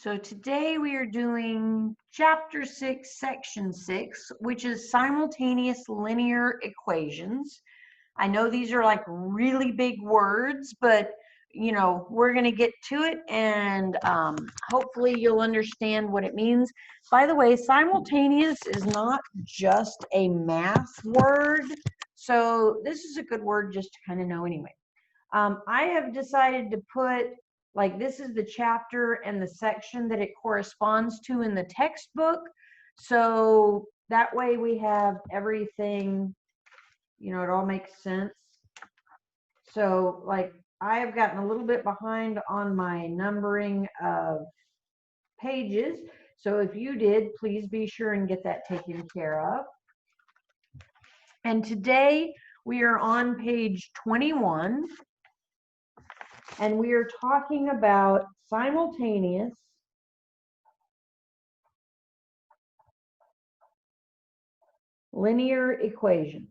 So today we are doing chapter 6, section 6, which is simultaneous linear equations. I know these are like really big words, but we're going to get to it and hopefully you'll understand what it means. By the way, simultaneous is not just a math word, so this is a good word just to kind of know anyway. I have decided to put, like, this is the chapter and the section that it corresponds to in the textbook. So that way we have everything, it all makes sense. So, like, I have gotten a little bit behind on my numbering of pages. So if you did, please be sure and get that taken care of. And today we are on page 21. And we are talking about simultaneous linear equations.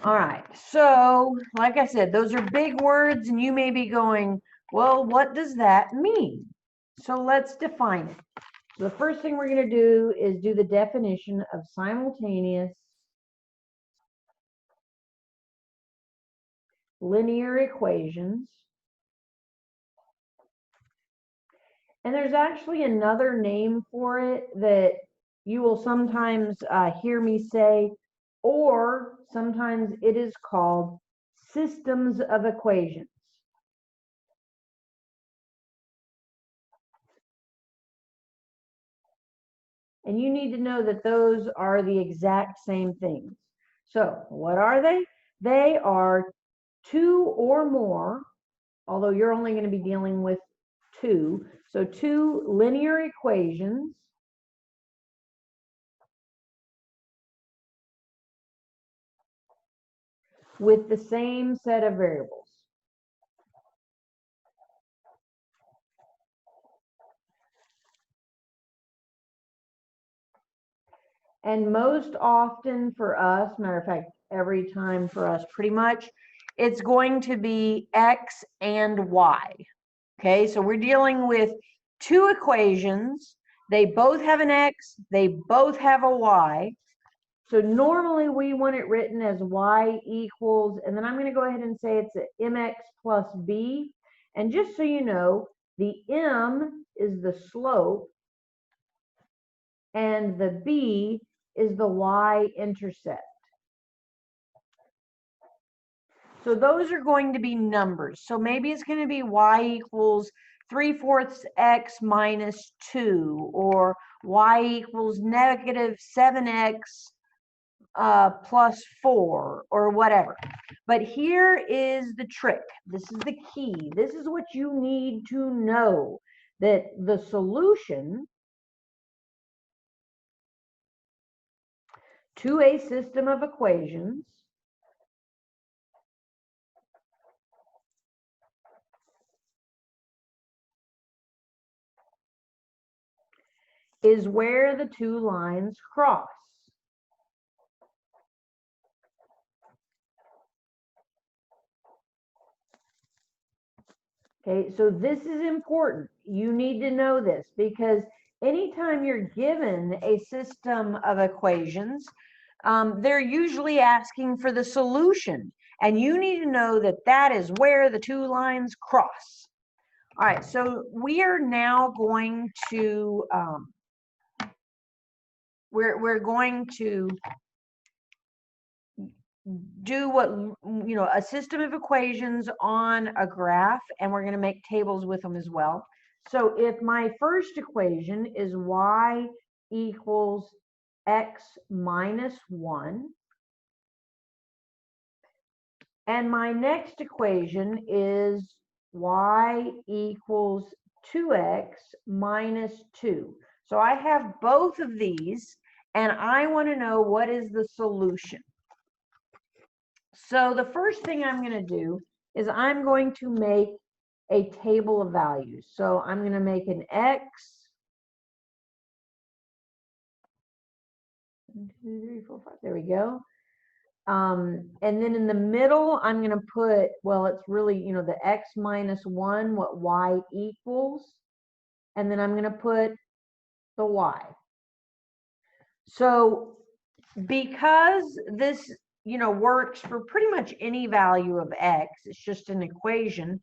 All right, so like I said, those are big words and you may be going, well, what does that mean? So let's define it. So the first thing we're going to do is do the definition of simultaneous linear equations. And there's actually another name for it that you will sometimes hear me say, or sometimes it is called systems of equations. And you need to know that those are the exact same things. So what are they? They are two or more, although you're only going to be dealing with two. So two linear equations with the same set of variables. And most often for us, matter of fact, every time for us pretty much, it's going to be X and Y. Okay, so we're dealing with two equations. They both have an X, they both have a Y. So normally we want it written as Y equals, and then I'm going to go ahead and say it's a mx plus b. And just so you know, the m is the slope and the b is the y-intercept. So those are going to be numbers. So maybe it's going to be y equals 3/4 x minus 2, or y equals negative 7x plus 4, or whatever. But here is the trick. This is the key. This is what you need to know, that the solution to a system of equations is where the two lines cross. Okay, so this is important. You need to know this, because anytime you're given a system of equations, they're usually asking for the solution. And you need to know that that is where the two lines cross. All right, so we are now going to, we're going to do what, a system of equations on a graph, and we're going to make tables with them as well. So if my first equation is y equals x minus 1, and my next equation is y equals 2x minus 2. So I have both of these, and I want to know what is the solution. So the first thing I'm going to do is I'm going to make a table of values. So I'm going to make an x, 1, 2, 3, 4, 5, there we go, And then in the middle, I'm going to put, well, it's really, you know, the x minus 1, what y equals. And then I'm going to put the y. So because this, you know, works for pretty much any value of x, it's just an equation.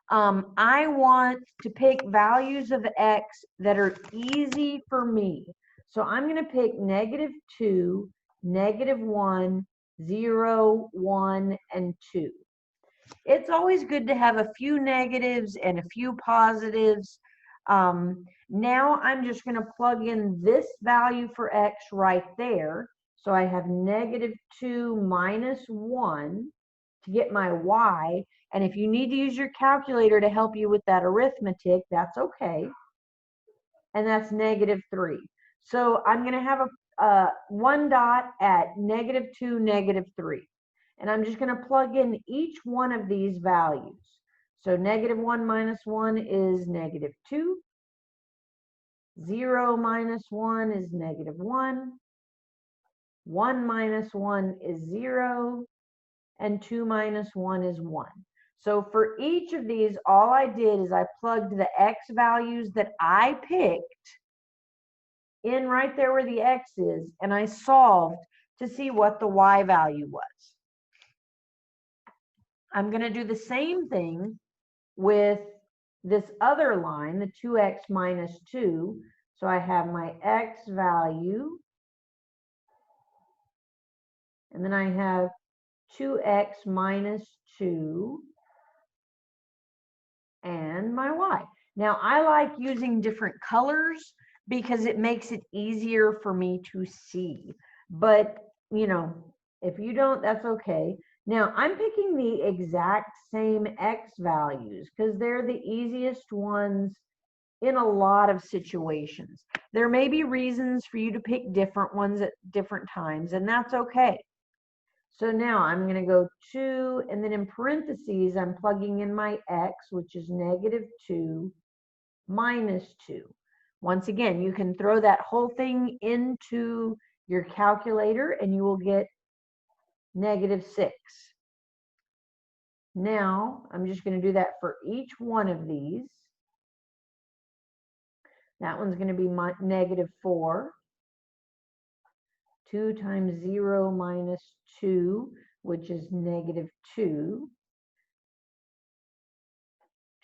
I want to pick values of x that are easy for me. So I'm going to pick -2, -1, 0, 1, and 2. It's always good to have a few negatives and a few positives. Now I'm just going to plug in this value for x right there. So I have -2 minus 1 to get my y. And if you need to use your calculator to help you with that arithmetic, that's okay. And that's -3. So I'm going to have a one dot at -2, -3. And I'm just going to plug in each one of these values. So -1 minus 1 is -2. 0 minus 1 is -1. 1 minus 1 is 0. And 2 minus 1 is 1. So for each of these, all I did is I plugged the x values that I picked in right there where the x is, and I solved to see what the y value was. I'm going to do the same thing with this other line, the 2x minus 2. So I have my x value, and then I have 2x minus 2, and my y. Now I like using different colors because it makes it easier for me to see. But, you know, if you don't, that's okay. Now I'm picking the exact same x values because they're the easiest ones in a lot of situations. There may be reasons for you to pick different ones at different times, and that's okay. So now I'm going to go 2, and then in parentheses, I'm plugging in my x, which is -2 minus 2. Once again, you can throw that whole thing into your calculator, and you will get -6. Now, I'm just going to do that for each one of these. That one's going to be -4. 2 times 0 minus 2, which is -2.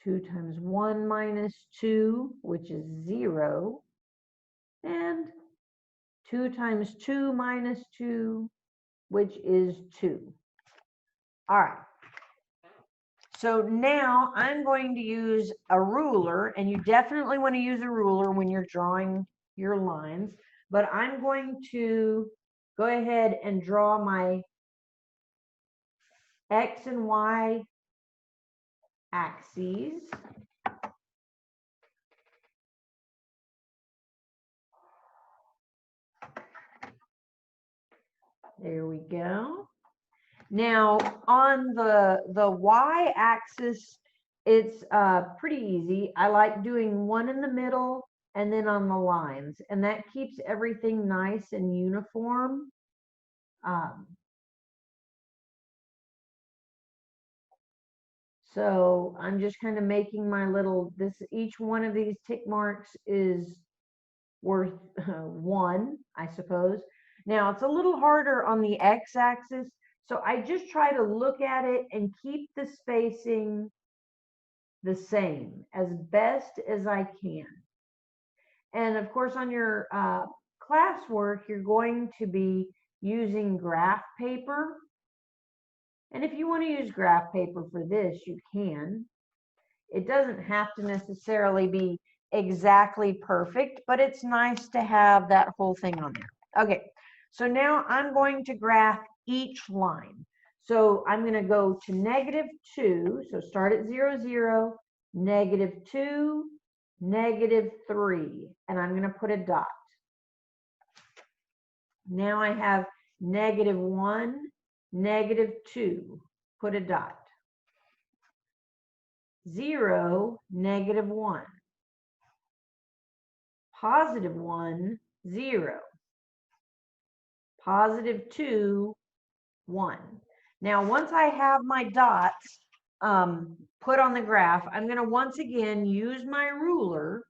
2 times 1 minus 2, which is 0. And 2 times 2 minus 2, which is 2. All right. So now I'm going to use a ruler, and you definitely want to use a ruler when you're drawing your lines. But I'm going to go ahead and draw my X and Y axes. There we go. Now on the y-axis, it's pretty easy. I like doing one in the middle and then on the lines, and that keeps everything nice and uniform. So I'm just kind of making my little, each one of these tick marks is worth 1, I suppose. Now it's a little harder on the x-axis, so I just try to look at it and keep the spacing the same as best as I can. And of course, on your classwork, you're going to be using graph paper. And if you want to use graph paper for this, you can. It doesn't have to necessarily be exactly perfect, but it's nice to have that whole thing on there. Okay, so now I'm going to graph each line. So I'm going to go to -2, so start at 0, 0, -2, -3, and I'm going to put a dot. Now I have -1, -2, put a dot. 0, -1. +1, 0. +2, 1. Now, once I have my dots put on the graph, I'm going to once again use my ruler,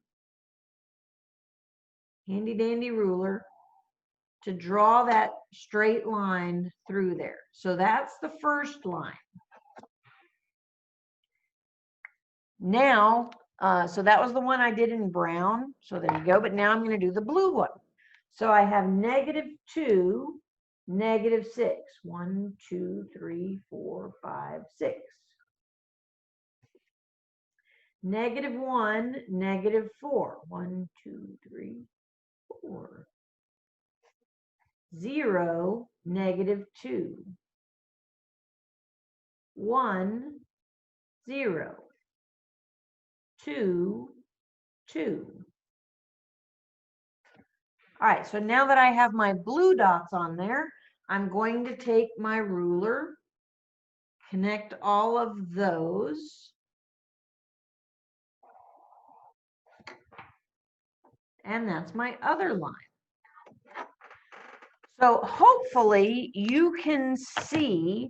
handy dandy ruler, to draw that straight line through there. So that's the first line. Now, so that was the one I did in brown. So there you go. But now I'm going to do the blue one. So I have -2, -6. 1, 2, 3, 4, 5, 6. -1, -4. 1, 2, 3, 4. 0, -2. 1, 0. 2, 2. All right, so now that I have my blue dots on there, I'm going to take my ruler, connect all of those, and that's my other line. So hopefully you can see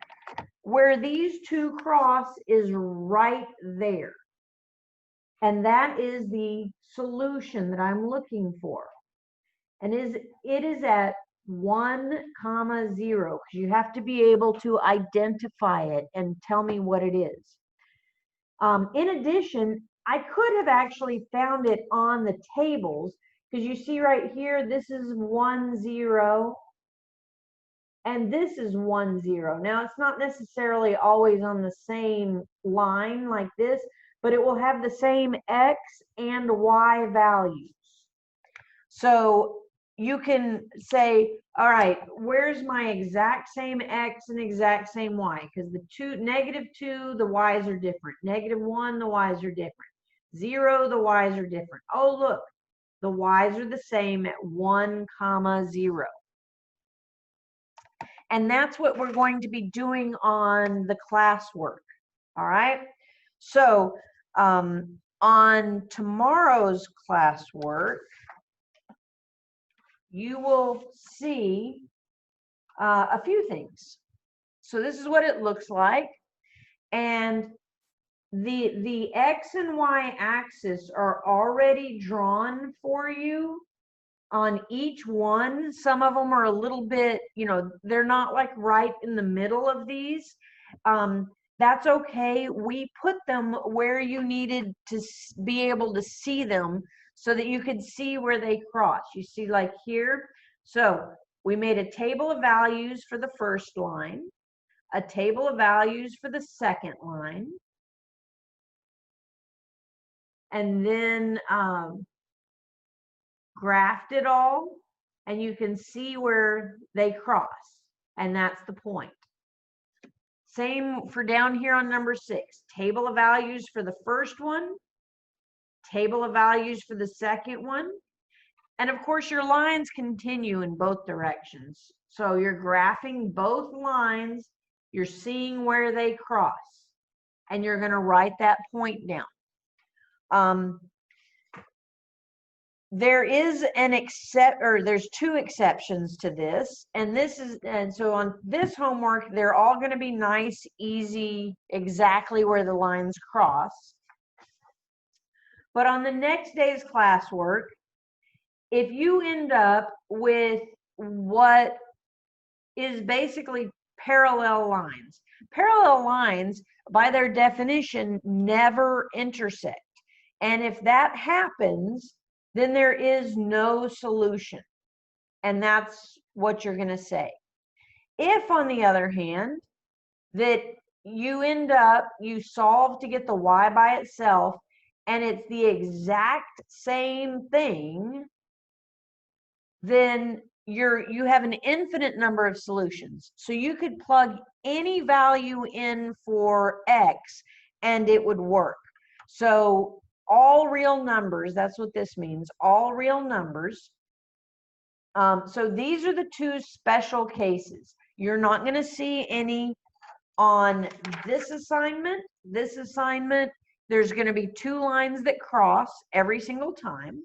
where these two cross is right there. And that is the solution that I'm looking for. And it is at 1, 0, because you have to be able to identify it and tell me what it is. In addition, I could have actually found it on the tables, because you see right here, this is 1, 0, and this is 1, 0. Now, it's not necessarily always on the same line like this, but it will have the same X and Y values. So you can say, all right, where's my exact same X and exact same Y? Because the -2, the Y's are different. -1, the Y's are different. 0, the Y's are different. Oh, look, the Y's are the same at 1, 0. And that's what we're going to be doing on the classwork. All right. So on tomorrow's classwork, you will see a few things. So this is what it looks like. And the X and Y axis are already drawn for you on each one. Some of them are a little bit, they're not like right in the middle of these. That's okay. We put them where you needed to be able to see them so that you could see where they cross. You see, like here. So we made a table of values for the first line, a table of values for the second line, and then graphed it all, and you can see where they cross, and that's the point. Same for down here on number 6, table of values for the first one, table of values for the second one, and of course your lines continue in both directions. So you're graphing both lines, you're seeing where they cross, and you're going to write that point down. There is there's 2 exceptions to this, and so on this homework, they're all going to be nice, easy, exactly where the lines cross. But on the next day's classwork, if you end up with what is basically parallel lines, by their definition, never intersect. And if that happens, then there is no solution. And that's what you're going to say. If, on the other hand, that you solve to get the Y by itself, and it's the exact same thing, then you have an infinite number of solutions. So you could plug any value in for X and it would work. So all real numbers, that's what this means, all real numbers. So these are the 2 special cases. You're not going to see any on this assignment. This assignment, there's going to be 2 lines that cross every single time.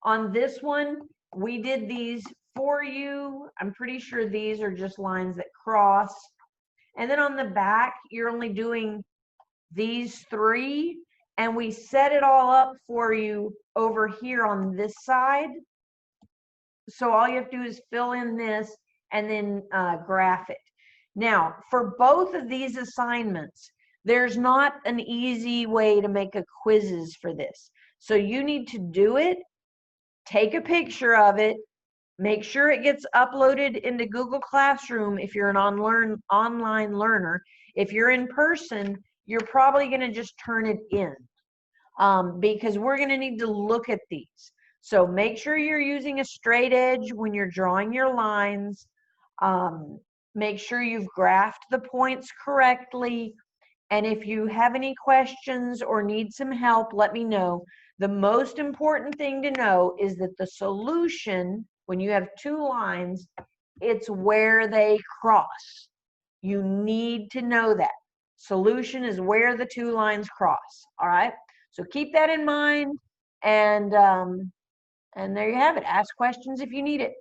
On this one, we did these for you. I'm pretty sure these are just lines that cross. And then on the back, you're only doing these 3, and we set it all up for you over here on this side. So all you have to do is fill in this and then graph it. Now, for both of these assignments, there's not an easy way to make a quizzes for this. So you need to do it, take a picture of it, make sure it gets uploaded into Google Classroom if you're an online learner. If you're in person, you're probably going to just turn it in because we're going to need to look at these. So make sure you're using a straight edge when you're drawing your lines. Make sure you've graphed the points correctly. And if you have any questions or need some help, let me know. The most important thing to know is that the solution, when you have 2 lines, it's where they cross. You need to know that. Solution is where the 2 lines cross. All right? So keep that in mind. And there you have it. Ask questions if you need it.